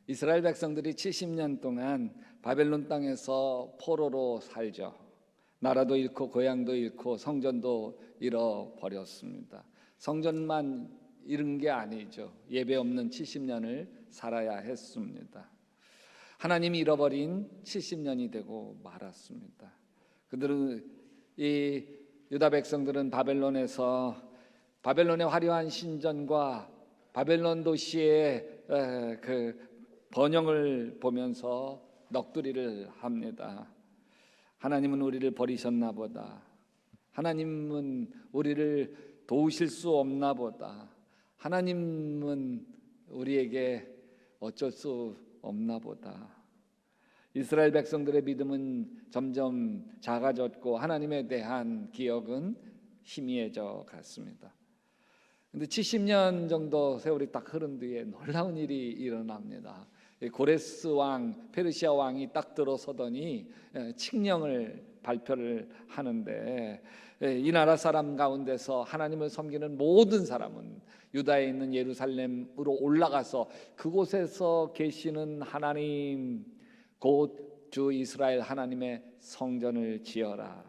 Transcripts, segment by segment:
이스라엘 백성들이 70년 동안 바벨론 땅에서 포로로 살죠. 나라도 잃고 고향도 잃고 성전도 잃어버렸습니다. 성전만 잃은 게 아니죠. 예배 없는 70년을 살아야 했습니다. 하나님이 잃어버린 70년이 되고 말았습니다. 그들은 이 유다 백성들은 바벨론의 화려한 신전과 바벨론 도시의 그 번영을 보면서 넋두리를 합니다. 하나님은 우리를 버리셨나 보다. 하나님은 우리를 도우실 수 없나 보다. 하나님은 우리에게 어쩔 수 없나 보다. 이스라엘 백성들의 믿음은 점점 작아졌고 하나님에 대한 기억은 희미해져 갔습니다. 근데 70년 정도 세월이 딱 흐른 뒤에 놀라운 일이 일어납니다. 고레스 왕, 페르시아 왕이 딱 들어서더니 칙령을 발표를 하는데, 이 나라 사람 가운데서 하나님을 섬기는 모든 사람은 유다에 있는 예루살렘으로 올라가서 그곳에서 계시는 하나님 곧 주 이스라엘 하나님의 성전을 지어라.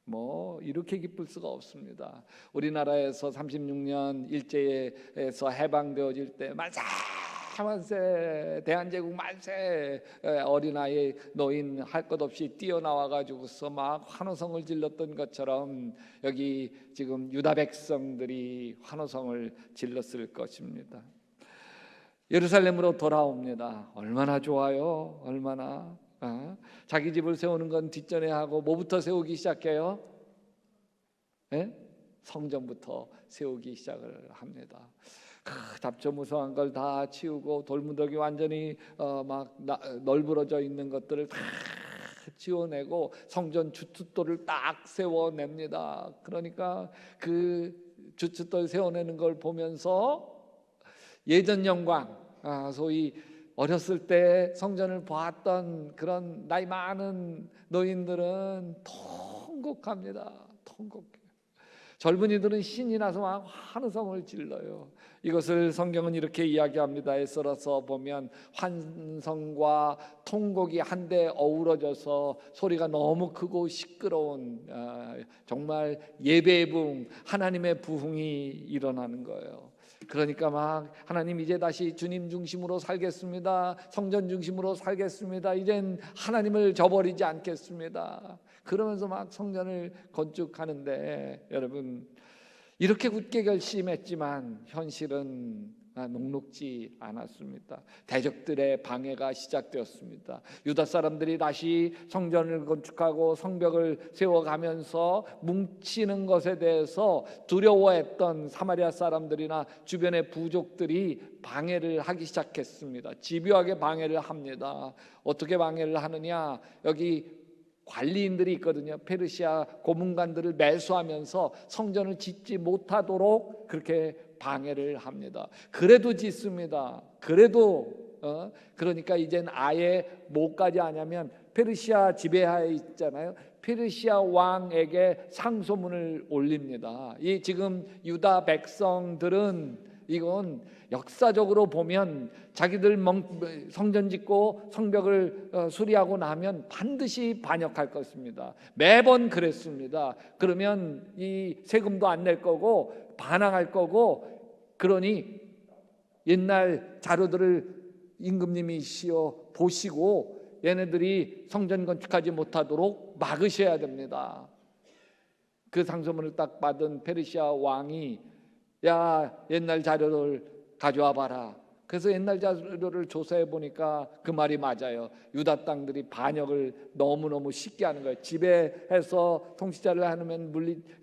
뭐 이렇게 기쁠 수가 없습니다. 우리나라에서 36년 일제에서 해방되어질 때 만세 만세 대한제국 만세, 어린아이 노인 할 것 없이 뛰어나와가지고서 막 환호성을 질렀던 것처럼 여기 지금 유다 백성들이 환호성을 질렀을 것입니다. 예루살렘으로 돌아옵니다. 얼마나 좋아요. 얼마나. 자기 집을 세우는 건 뒷전에 하고 뭐부터 세우기 시작해요? 성전부터 세우기 시작을 합니다. 잡초무성한 걸 다 치우고 돌무더기 완전히 막 널브러져 있는 것들을 다 치워내고 성전 주춧돌을 딱 세워냅니다. 그러니까 그 주춧돌 세워내는 걸 보면서 예전 영광, 소위 어렸을 때 성전을 보았던 그런 나이 많은 노인들은 통곡합니다. 통곡해요. 젊은이들은 신이 나서 막 환호성을 질러요. 이것을 성경은 이렇게 이야기합니다. 에스더서 보면 환성과 통곡이 한데 어우러져서 소리가 너무 크고 시끄러운, 정말 예배의 부흥, 하나님의 부흥이 일어나는 거예요. 그러니까 막 하나님 이제 다시 주님 중심으로 살겠습니다. 성전 중심으로 살겠습니다. 이젠 하나님을 저버리지 않겠습니다. 그러면서 막 성전을 건축하는데, 여러분 이렇게 굳게 결심했지만 현실은 녹록지 않았습니다. 대적들의 방해가 시작되었습니다. 유다 사람들이 다시 성전을 건축하고 성벽을 세워가면서 뭉치는 것에 대해서 두려워했던 사마리아 사람들이나 주변의 부족들이 방해를 하기 시작했습니다. 집요하게 방해를 합니다. 어떻게 방해를 하느냐, 여기 관리인들이 있거든요. 페르시아 고문관들을 매수하면서 성전을 짓지 못하도록 그렇게 방해를 합니다. 그래도 짓습니다. 그래도 그러니까 이젠 아예 뭐까지 하냐면 페르시아 지배하에 있잖아요. 페르시아 왕에게 상소문을 올립니다. 이 지금 유다 백성들은 이건 역사적으로 보면 자기들 성전 짓고 성벽을 수리하고 나면 반드시 반역할 것입니다. 매번 그랬습니다. 그러면 이 세금도 안 낼 거고 반항할 거고, 그러니 옛날 자료들을 임금님이시여 보시고 얘네들이 성전 건축하지 못하도록 막으셔야 됩니다. 그 상소문을 딱 받은 페르시아 왕이 야, 옛날 자료를 가져와 봐라. 그래서 옛날 자료를 조사해 보니까 그 말이 맞아요. 유다 땅들이 반역을 너무너무 쉽게 하는 거예요. 지배해서 통치자를 하면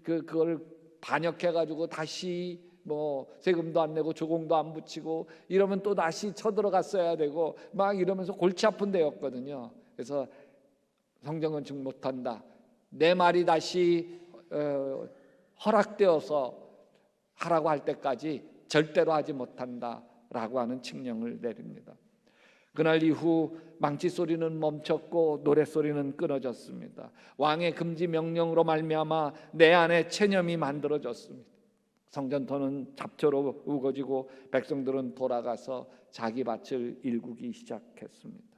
그걸 반역해 가지고 다시 뭐 세금도 안 내고 조공도 안 붙이고 이러면 또 다시 쳐들어갔어야 되고 막 이러면서 골치 아픈 데였거든요. 그래서 성전 건축 못한다, 내 말이 다시 허락되어서 하라고 할 때까지 절대로 하지 못한다라고 하는 칙령을 내립니다. 그날 이후 망치 소리는 멈췄고 노래 소리는 끊어졌습니다. 왕의 금지 명령으로 말미암아 내 안에 체념이 만들어졌습니다. 성전터는 잡초로 우거지고 백성들은 돌아가서 자기 밭을 일구기 시작했습니다.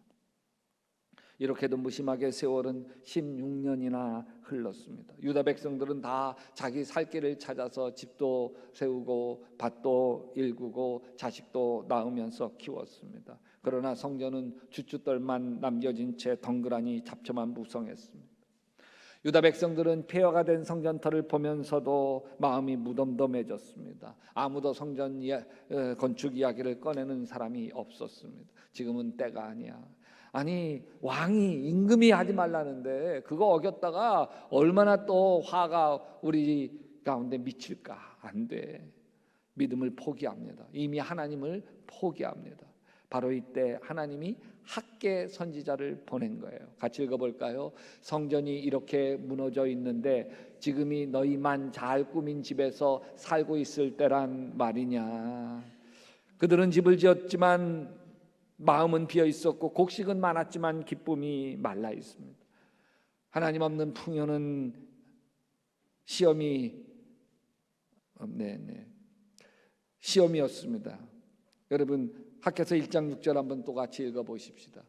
이렇게도 무심하게 세월은 16년이나 흘렀습니다. 유다 백성들은 다 자기 살 길을 찾아서 집도 세우고 밭도 일구고 자식도 낳으면서 키웠습니다. 그러나 성전은 주춧돌만 남겨진 채 덩그러니 잡초만 무성했습니다. 유다 백성들은 폐허가 된 성전터를 보면서도 마음이 무덤덤해졌습니다. 아무도 성전 건축 이야기를 꺼내는 사람이 없었습니다. 지금은 때가 아니야. 아니, 왕이 임금이 하지 말라는데 그거 어겼다가 얼마나 또 화가 우리 가운데 미칠까. 안 돼. 믿음을 포기합니다. 이미 하나님을 포기합니다. 바로 이때 하나님이 학개 선지자를 보낸 거예요. 같이 읽어볼까요? 성전이 이렇게 무너져 있는데 지금이 너희만 잘 꾸민 집에서 살고 있을 때란 말이냐. 그들은 집을 지었지만 마음은 비어 있었고 곡식은 많았지만 기쁨이 말라 있습니다. 하나님 없는 풍요는 시험이었습니다. 여러분, 학개서 1장 6절 한번 또 같이 읽어보십시다.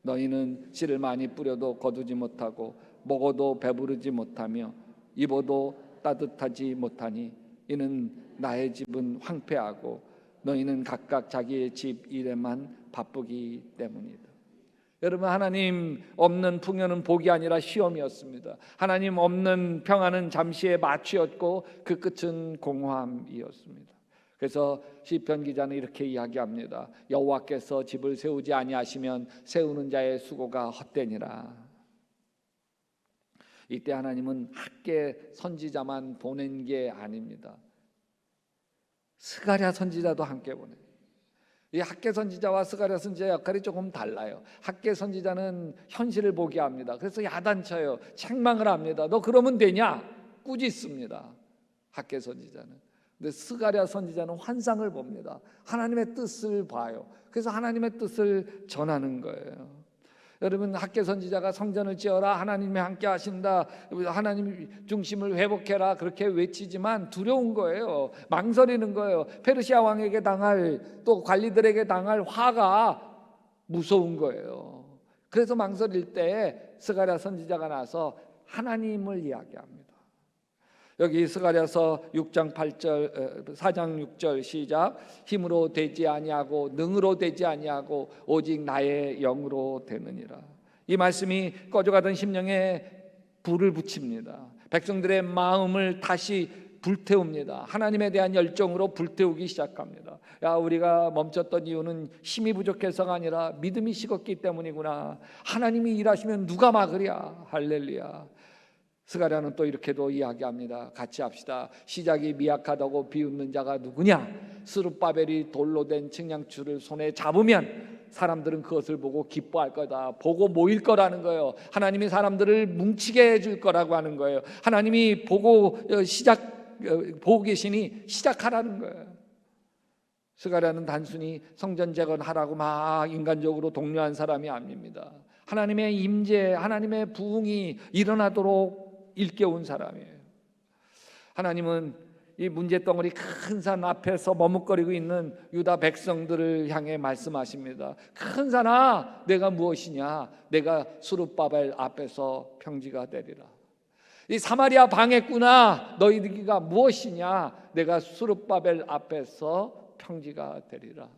너희는 씨를 많이 뿌려도 거두지 못하고 먹어도 배부르지 못하며 입어도 따뜻하지 못하니 이는 나의 집은 황폐하고 너희는 각각 자기의 집 일에만 바쁘기 때문이다. 여러분, 하나님 없는 풍요는 복이 아니라 시험이었습니다. 하나님 없는 평안은 잠시의 마취였고 그 끝은 공허함이었습니다. 그래서 시편 기자는 이렇게 이야기합니다. 여호와께서 집을 세우지 아니하시면 세우는 자의 수고가 헛되니라. 이때 하나님은 학개 선지자만 보낸 게 아닙니다. 스가랴 선지자도 함께 보내요. 이 학개 선지자와 스가랴 선지자 역할이 조금 달라요. 학개 선지자는 현실을 보게 합니다. 그래서 야단쳐요. 책망을 합니다. 너 그러면 되냐? 꾸짖습니다. 학개 선지자는. 근데 스가랴 선지자는 환상을 봅니다. 하나님의 뜻을 봐요. 그래서 하나님의 뜻을 전하는 거예요. 여러분, 학개 선지자가 성전을 지어라, 하나님이 함께 하신다, 하나님 중심을 회복해라 그렇게 외치지만 두려운 거예요. 망설이는 거예요. 페르시아 왕에게 당할, 또 관리들에게 당할 화가 무서운 거예요. 그래서 망설일 때 스가랴 선지자가 나서 하나님을 이야기합니다. 여기 스가랴서 4장 6절 시작. 힘으로 되지 아니하고 능으로 되지 아니하고 오직 나의 영으로 되느니라. 이 말씀이 꺼져가던 심령에 불을 붙입니다. 백성들의 마음을 다시 불태웁니다. 하나님에 대한 열정으로 불태우기 시작합니다. 야, 우리가 멈췄던 이유는 힘이 부족해서가 아니라 믿음이 식었기 때문이구나. 하나님이 일하시면 누가 막으랴. 할렐루야. 스가랴는 또 이렇게도 이야기합니다. 같이 합시다. 시작이 미약하다고 비웃는 자가 누구냐? 스룹바벨이 돌로 된 측량추를 손에 잡으면 사람들은 그것을 보고 기뻐할 거다. 보고 모일 거라는 거예요. 하나님이 사람들을 뭉치게 해줄 거라고 하는 거예요. 하나님이 보고 계시니 시작하라는 거예요. 스가랴는 단순히 성전 재건하라고 막 인간적으로 독려한 사람이 아닙니다. 하나님의 임재, 하나님의 부흥이 일어나도록 일깨운 사람이에요. 하나님은 이 문제덩어리 큰 산 앞에서 머뭇거리고 있는 유다 백성들을 향해 말씀하십니다. 큰 산아, 내가 무엇이냐? 내가 스룹바벨 앞에서 평지가 되리라. 이 사마리아 방했구나. 너희들이가 무엇이냐? 내가 스룹바벨 앞에서 평지가 되리라.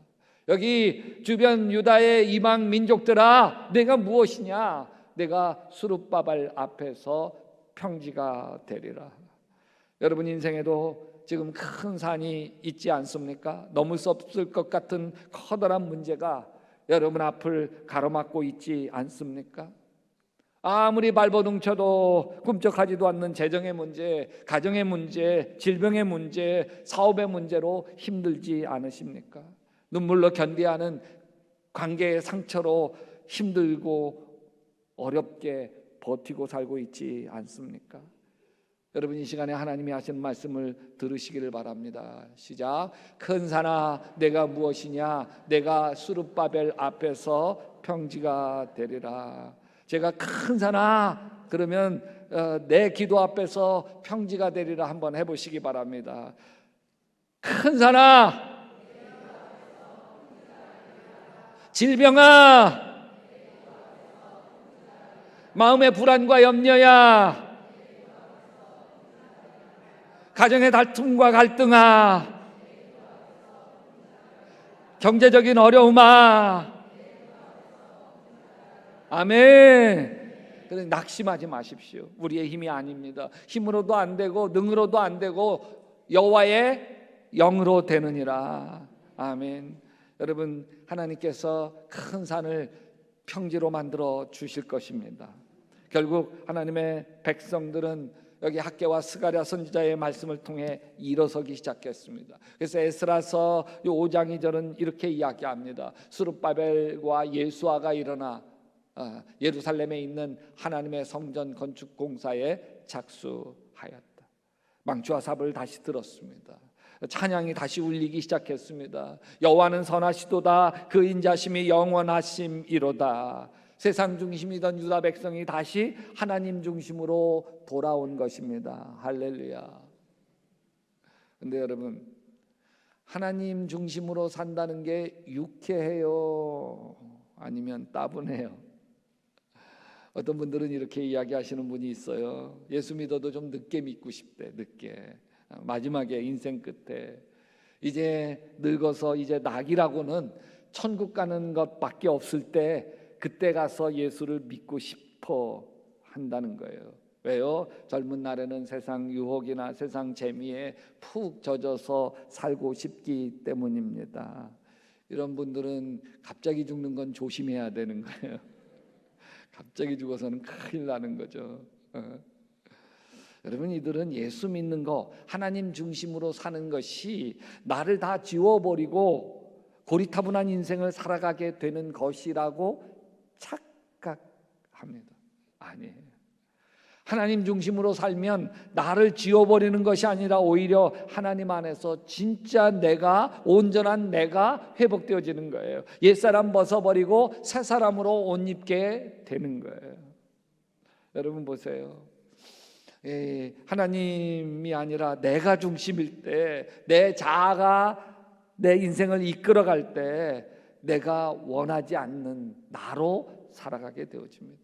여기 주변 유다의 이방 민족들아, 내가 무엇이냐? 내가 스룹바벨 앞에서 평지가 되리라. 여러분 인생에도 지금 큰 산이 있지 않습니까? 넘을 수 없을 것 같은 커다란 문제가 여러분 앞을 가로막고 있지 않습니까? 아무리 발버둥 쳐도 꿈쩍하지도 않는 재정의 문제, 가정의 문제, 질병의 문제, 사업의 문제로 힘들지 않으십니까? 눈물로 견뎌야 하는 관계의 상처로 힘들고 어렵게 버티고 살고 있지 않습니까? 여러분 이 시간에 하나님이 하신 말씀을 들으시기를 바랍니다. 시작. 큰 산아, 내가 무엇이냐? 내가 스룹바벨 앞에서 평지가 되리라. 제가 큰 산아 그러면 내 기도 앞에서 평지가 되리라 한번 해보시기 바랍니다. 큰 산아, 질병아, 마음의 불안과 염려야, 가정의 다툼과 갈등아, 경제적인 어려움아, 아멘. 그래 낙심하지 마십시오. 우리의 힘이 아닙니다. 힘으로도 안 되고 능으로도 안 되고 여호와의 영으로 되느니라. 아멘. 여러분, 하나님께서 큰 산을 평지로 만들어 주실 것입니다. 결국 하나님의 백성들은 여기 학개와 스가랴 선지자의 말씀을 통해 일어서기 시작했습니다. 그래서 에스라서 5장 2절은 이렇게 이야기합니다. 스룹바벨과 예수아가 일어나 예루살렘에 있는 하나님의 성전 건축 공사에 작수하였다. 망치와 삽을 다시 들었습니다. 찬양이 다시 울리기 시작했습니다. 여호와는 선하시도다, 그 인자심이 영원하심이로다. 세상 중심이던 유다 백성이 다시 하나님 중심으로 돌아온 것입니다. 할렐루야. 근데 여러분, 하나님 중심으로 산다는 게 유쾌해요? 아니면 따분해요? 어떤 분들은 이렇게 이야기하시는 분이 있어요. 예수 믿어도 좀 늦게 믿고 싶대. 늦게. 마지막에 인생 끝에 이제 늙어서 이제 낙이라고는 천국 가는 것밖에 없을 때 그때 가서 예수를 믿고 싶어 한다는 거예요. 왜요? 젊은 날에는 세상 유혹이나 세상 재미에 푹 젖어서 살고 싶기 때문입니다. 이런 분들은 갑자기 죽는 건 조심해야 되는 거예요. 갑자기 죽어서는 큰일 나는 거죠. 여러분, 이들은 예수 믿는 거, 하나님 중심으로 사는 것이 나를 다 지워버리고 고리타분한 인생을 살아가게 되는 것이라고 착각합니다. 아니에요. 하나님 중심으로 살면 나를 지워버리는 것이 아니라 오히려 하나님 안에서 진짜 내가, 온전한 내가 회복되어지는 거예요. 옛사람 벗어버리고 새 사람으로 옷 입게 되는 거예요. 여러분 보세요. 하나님이 아니라 내가 중심일 때, 내 자아가 내 인생을 이끌어갈 때 내가 원하지 않는 나로 살아가게 되어집니다.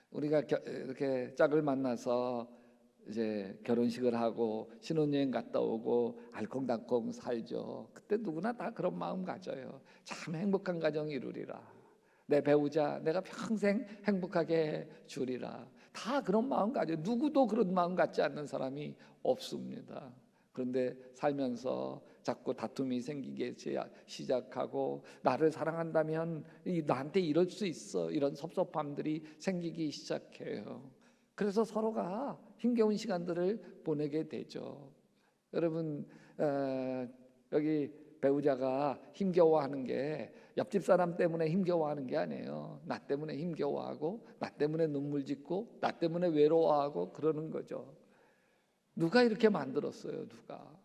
우리가 이렇게 짝을 만나서 이제 결혼식을 하고 신혼여행 갔다 오고 알콩달콩 살죠. 그때 누구나 다 그런 마음 가져요. 참 행복한 가정 이루리라. 내 배우자 내가 평생 행복하게 주리라. 다 그런 마음 가져요. 누구도 그런 마음 갖지 않는 사람이 없습니다. 그런데 살면서 자꾸 다툼이 생기기 시작하고 나를 사랑한다면 나한테 이럴 수 있어, 이런 섭섭함들이 생기기 시작해요. 그래서 서로가 힘겨운 시간들을 보내게 되죠. 여러분, 여기 배우자가 힘겨워하는 게 옆집 사람 때문에 힘겨워하는 게 아니에요. 나 때문에 힘겨워하고 나 때문에 눈물 짓고 나 때문에 외로워하고 그러는 거죠. 누가 이렇게 만들었어요? 누가?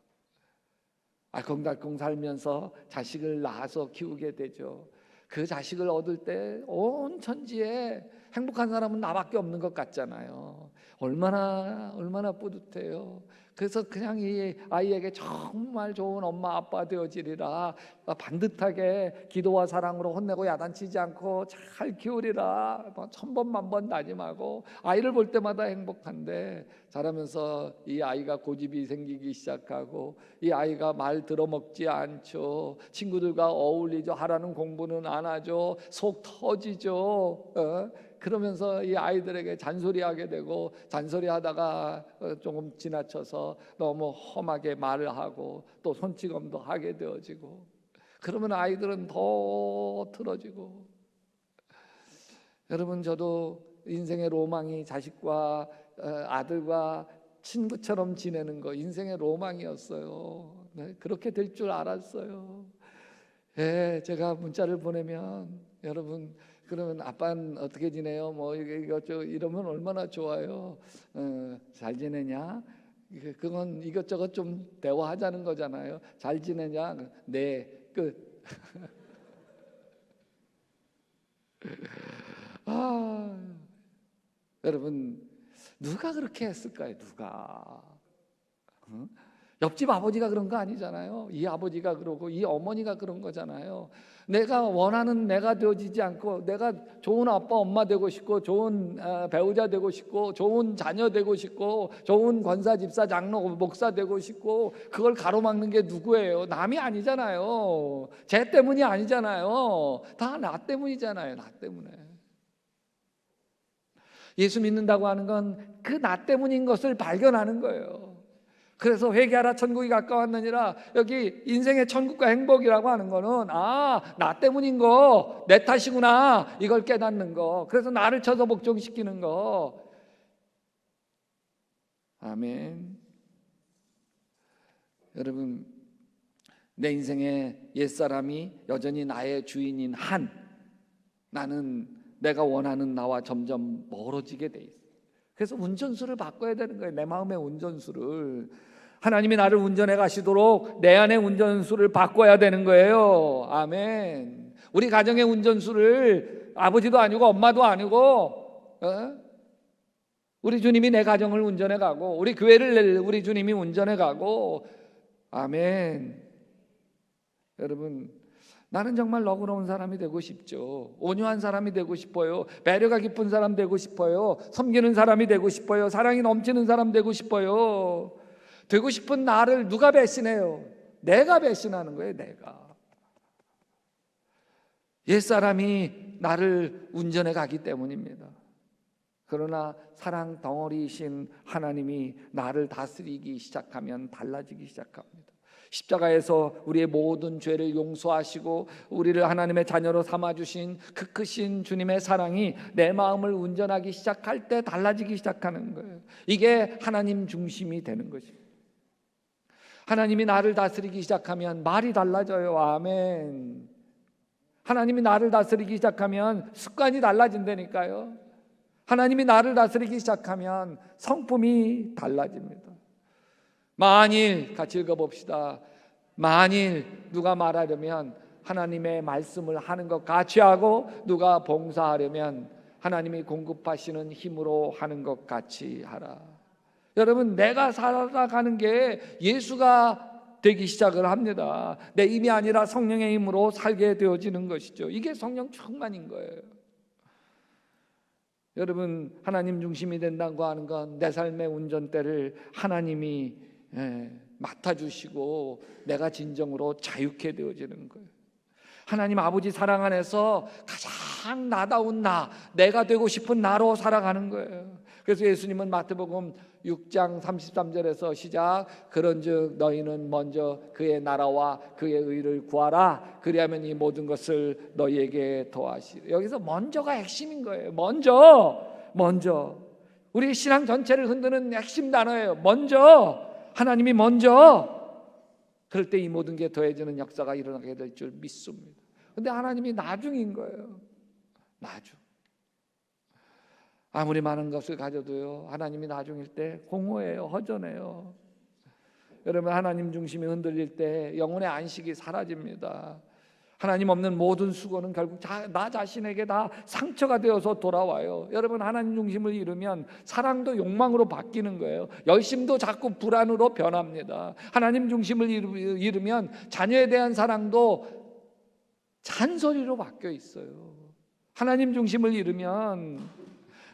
알콩달콩 살면서 자식을 낳아서 키우게 되죠. 그 자식을 얻을 때 온 천지에 행복한 사람은 나밖에 없는 것 같잖아요. 얼마나 뿌듯해요. 그래서 그냥 이 아이에게 정말 좋은 엄마 아빠 되어지리라, 반듯하게 기도와 사랑으로 혼내고 야단치지 않고 잘 키우리라, 1000번 만번 다짐하고 아이를 볼 때마다 행복한데, 자라면서 이 아이가 고집이 생기기 시작하고 이 아이가 말 들어먹지 않죠. 친구들과 어울리죠. 하라는 공부는 안 하죠. 속 터지죠. 그러면서 이 아이들에게 잔소리하게 되고, 잔소리하다가 조금 지나쳐서 너무 험하게 말을 하고 또 손찌검도 하게 되어지고, 그러면 아이들은 더 틀어지고. 여러분, 저도 인생의 로망이 자식과 아들과 친구처럼 지내는 거 인생의 로망이었어요. 네, 그렇게 될 줄 알았어요. 제가 문자를 보내면 여러분, 그러면 아빠는 어떻게 지내요? 뭐 이것저것 이러면 얼마나 좋아요. 잘 지내냐? 그건 이것저것 좀 대화하자는 거잖아요. 잘 지내냐? 네, 끝. 여러분, 누가 그렇게 했을까요? 누가? 응? 옆집 아버지가 그런 거 아니잖아요. 이 아버지가 그러고 이 어머니가 그런 거잖아요. 내가 원하는 내가 되어지지 않고, 내가 좋은 아빠 엄마 되고 싶고, 좋은 배우자 되고 싶고, 좋은 자녀 되고 싶고, 좋은 권사 집사 장로 목사 되고 싶고, 그걸 가로막는 게 누구예요? 남이 아니잖아요. 쟤 때문이 아니잖아요. 다 나 때문이잖아요. 나 때문에. 예수 믿는다고 하는 건 그 나 때문인 것을 발견하는 거예요. 그래서 회개하라 천국이 가까웠느니라. 여기 인생의 천국과 행복이라고 하는 거는 나 때문인 거, 내 탓이구나, 이걸 깨닫는 거. 그래서 나를 쳐서 복종시키는 거. 아멘. 여러분, 내 인생의 옛사람이 여전히 나의 주인인 한, 나는 내가 원하는 나와 점점 멀어지게 돼 있어요. 그래서 운전수를 바꿔야 되는 거예요. 내 마음의 운전수를. 하나님이 나를 운전해 가시도록 내 안의 운전수를 바꿔야 되는 거예요. 아멘. 우리 가정의 운전수를 아버지도 아니고 엄마도 아니고 우리 주님이 내 가정을 운전해 가고, 우리 교회를 우리 주님이 운전해 가고. 아멘. 여러분, 나는 정말 너그러운 사람이 되고 싶죠. 온유한 사람이 되고 싶어요. 배려가 깊은 사람 되고 싶어요. 섬기는 사람이 되고 싶어요. 사랑이 넘치는 사람 되고 싶어요. 되고 싶은 나를 누가 배신해요? 내가 배신하는 거예요. 내가. 옛사람이 나를 운전해 가기 때문입니다. 그러나 사랑 덩어리이신 하나님이 나를 다스리기 시작하면 달라지기 시작합니다. 십자가에서 우리의 모든 죄를 용서하시고 우리를 하나님의 자녀로 삼아주신 그 크신 주님의 사랑이 내 마음을 운전하기 시작할 때 달라지기 시작하는 거예요. 이게 하나님 중심이 되는 것입니다. 하나님이 나를 다스리기 시작하면 말이 달라져요. 아멘. 하나님이 나를 다스리기 시작하면 습관이 달라진다니까요. 하나님이 나를 다스리기 시작하면 성품이 달라집니다. 만일, 같이 읽어봅시다. 만일 누가 말하려면 하나님의 말씀을 하는 것 같이 하고, 누가 봉사하려면 하나님이 공급하시는 힘으로 하는 것 같이 하라. 여러분, 내가 살아가는 게 예수가 되기 시작을 합니다. 내 힘이 아니라 성령의 힘으로 살게 되어지는 것이죠. 이게 성령 충만인 거예요. 여러분, 하나님 중심이 된다고 하는 건 내 삶의 운전대를 하나님이 맡아주시고 내가 진정으로 자유케 되어지는 거예요. 하나님 아버지 사랑 안에서 가장 나다운 나, 내가 되고 싶은 나로 살아가는 거예요. 그래서 예수님은 마태복음 6장 33절에서 시작, 그런즉 너희는 먼저 그의 나라와 그의 의를 구하라, 그리하면 이 모든 것을 너희에게 더하시리라. 여기서 먼저가 핵심인 거예요. 먼저 우리 신앙 전체를 흔드는 핵심 단어예요. 먼저. 하나님이 먼저. 그럴 때 이 모든 게 더해지는 역사가 일어나게 될 줄 믿습니다. 근데 하나님이 나중인 거예요. 나중. 아무리 많은 것을 가져도요, 하나님이 나중일 때 공허해요. 허전해요. 여러분, 하나님 중심이 흔들릴 때 영혼의 안식이 사라집니다. 하나님 없는 모든 수고는 결국 나 자신에게 다 상처가 되어서 돌아와요. 여러분, 하나님 중심을 잃으면 사랑도 욕망으로 바뀌는 거예요. 열심도 자꾸 불안으로 변합니다. 하나님 중심을 잃으면 자녀에 대한 사랑도 잔소리로 바뀌어 있어요. 하나님 중심을 잃으면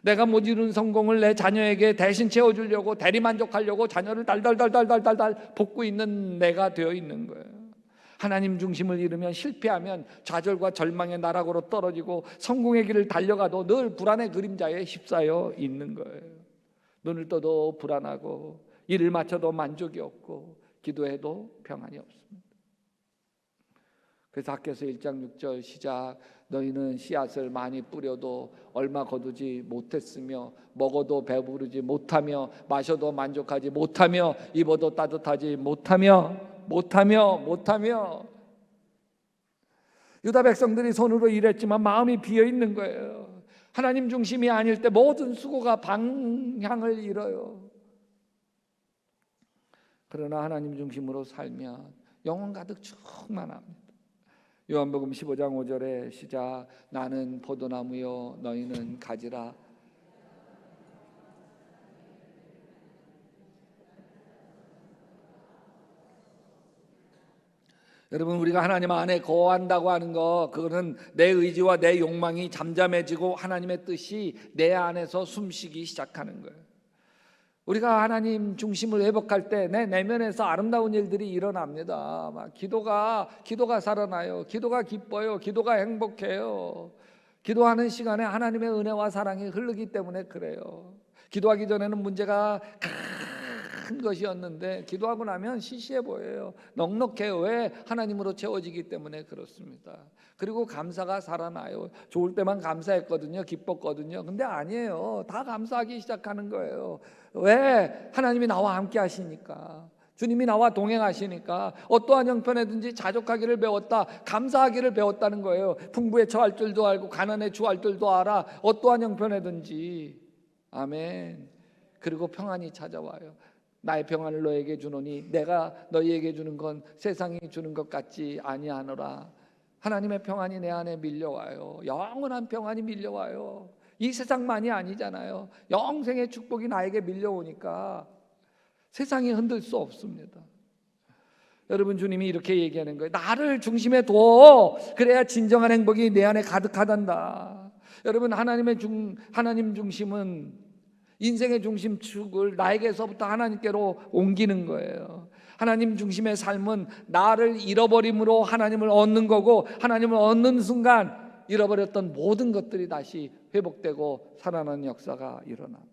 내가 못 이룬 성공을 내 자녀에게 대신 채워주려고, 대리만족하려고 자녀를 달달달달달달달 볶고 있는 내가 되어 있는 거예요. 하나님 중심을 잃으면, 실패하면 좌절과 절망의 나락으로 떨어지고 성공의 길을 달려가도 늘 불안의 그림자에 휩싸여 있는 거예요. 눈을 떠도 불안하고, 일을 마쳐도 만족이 없고, 기도해도 평안이 없습니다. 그래서 학개서 1장 6절 시작, 너희는 씨앗을 많이 뿌려도 얼마 거두지 못했으며, 먹어도 배부르지 못하며, 마셔도 만족하지 못하며, 입어도 따뜻하지 못하며. 유다 백성들이 손으로 일했지만 마음이 비어 있는 거예요. 하나님 중심이 아닐 때 모든 수고가 방향을 잃어요. 그러나 하나님 중심으로 살면 영혼 가득 충만합니다. 요한복음 15장 5절에 시작. 나는 포도나무요 너희는 가지라. 여러분, 우리가 하나님 안에 거한다고 하는 거, 그거는 내 의지와 내 욕망이 잠잠해지고 하나님의 뜻이 내 안에서 숨쉬기 시작하는 거예요. 우리가 하나님 중심을 회복할 때 내 내면에서 아름다운 일들이 일어납니다. 막 기도가 살아나요. 기도가 기뻐요. 기도가 행복해요. 기도하는 시간에 하나님의 은혜와 사랑이 흐르기 때문에 그래요. 기도하기 전에는 문제가 큰 것이었는데 기도하고 나면 시시해 보여요. 넉넉해요. 왜? 하나님으로 채워지기 때문에 그렇습니다. 그리고 감사가 살아나요. 좋을 때만 감사했거든요. 기뻤거든요. 근데 아니에요. 다 감사하기 시작하는 거예요. 왜? 하나님이 나와 함께 하시니까. 주님이 나와 동행하시니까. 어떠한 형편에든지 자족하기를 배웠다, 감사하기를 배웠다는 거예요. 풍부에 처할 줄도 알고 가난에 주할 줄도 알아. 어떠한 형편에든지. 아멘. 그리고 평안이 찾아와요. 나의 평안을 너에게 주노니 내가 너희에게 주는 건 세상이 주는 것 같지 아니하노라. 하나님의 평안이 내 안에 밀려와요. 영원한 평안이 밀려와요. 이 세상만이 아니잖아요. 영생의 축복이 나에게 밀려오니까 세상이 흔들 수 없습니다. 여러분, 주님이 이렇게 얘기하는 거예요. 나를 중심에 둬. 그래야 진정한 행복이 내 안에 가득하단다. 여러분, 하나님 중심은 인생의 중심축을 나에게서부터 하나님께로 옮기는 거예요. 하나님 중심의 삶은 나를 잃어버림으로 하나님을 얻는 거고, 하나님을 얻는 순간 잃어버렸던 모든 것들이 다시 회복되고 살아나는 역사가 일어납니다.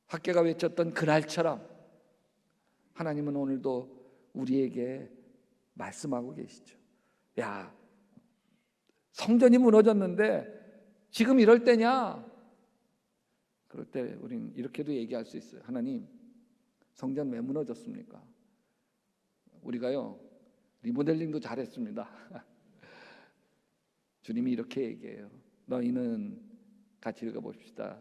학개가 외쳤던 그날처럼 하나님은 오늘도 우리에게 말씀하고 계시죠. 야, 성전이 무너졌는데 지금 이럴 때냐? 그럴 때 우리는 이렇게도 얘기할 수 있어요. 하나님, 성전 왜 무너졌습니까? 우리가요, 리모델링도 잘했습니다. 주님이 이렇게 얘기해요. 너희는, 같이 읽어봅시다.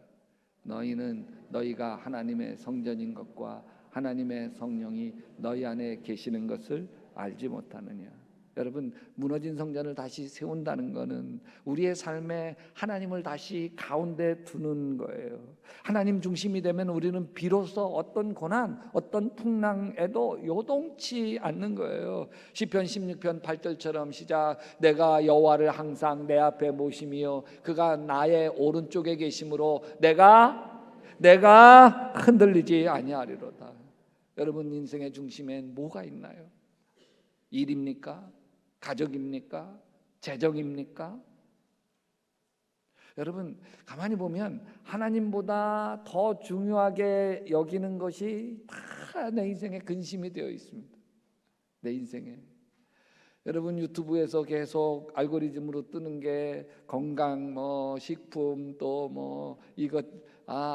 너희는 너희가 하나님의 성전인 것과 하나님의 성령이 너희 안에 계시는 것을 알지 못하느냐. 여러분, 무너진 성전을 다시 세운다는 것은 우리의 삶에 하나님을 다시 가운데 두는 거예요. 하나님 중심이 되면 우리는 비로소 어떤 고난, 어떤 풍랑에도 요동치 않는 거예요. 시편 16편 8절처럼 시작. 내가 여호와를 항상 내 앞에 모심이요 그가 나의 오른쪽에 계심으로 내가 흔들리지 아니하리로다. 여러분, 인생의 중심엔 뭐가 있나요? 일입니까? 가족입니까? 재정입니까? 여러분, 가만히 보면 하나님보다 더 중요하게 여기는 것이 다 내 인생의 근심이 되어 있습니다. 내 인생에. 여러분, 유튜브에서 계속 알고리즘으로 뜨는 게 건강, 식품, 또 이것,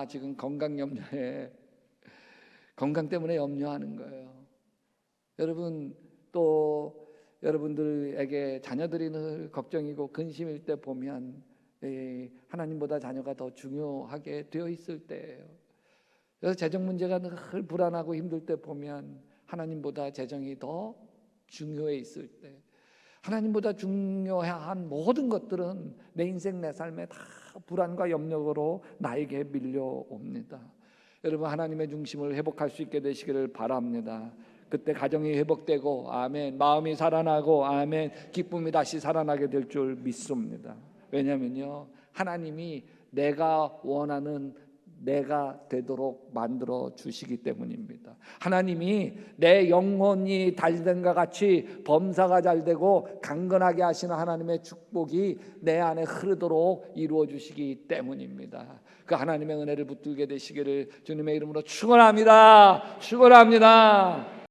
지금 건강 염려해. 건강 때문에 염려하는 거예요. 여러분, 또 여러분들에게 자녀들이 늘 걱정이고 근심일 때 보면 하나님보다 자녀가 더 중요하게 되어 있을 때예요. 그래서 재정 문제가 늘 불안하고 힘들 때 보면 하나님보다 재정이 더 중요해 있을 때, 하나님보다 중요한 모든 것들은 내 인생 내 삶에 다 불안과 염려로 나에게 밀려옵니다. 여러분, 하나님의 중심을 회복할 수 있게 되시기를 바랍니다. 그때 가정이 회복되고 아멘, 마음이 살아나고 아멘, 기쁨이 다시 살아나게 될 줄 믿습니다. 왜냐면요, 하나님이 내가 원하는 내가 되도록 만들어 주시기 때문입니다. 하나님이 내 영혼이 달된과 같이 범사가 잘 되고 강건하게 하시는 하나님의 축복이 내 안에 흐르도록 이루어 주시기 때문입니다. 그 하나님의 은혜를 붙들게 되시기를 주님의 이름으로 축원합니다. 축원합니다.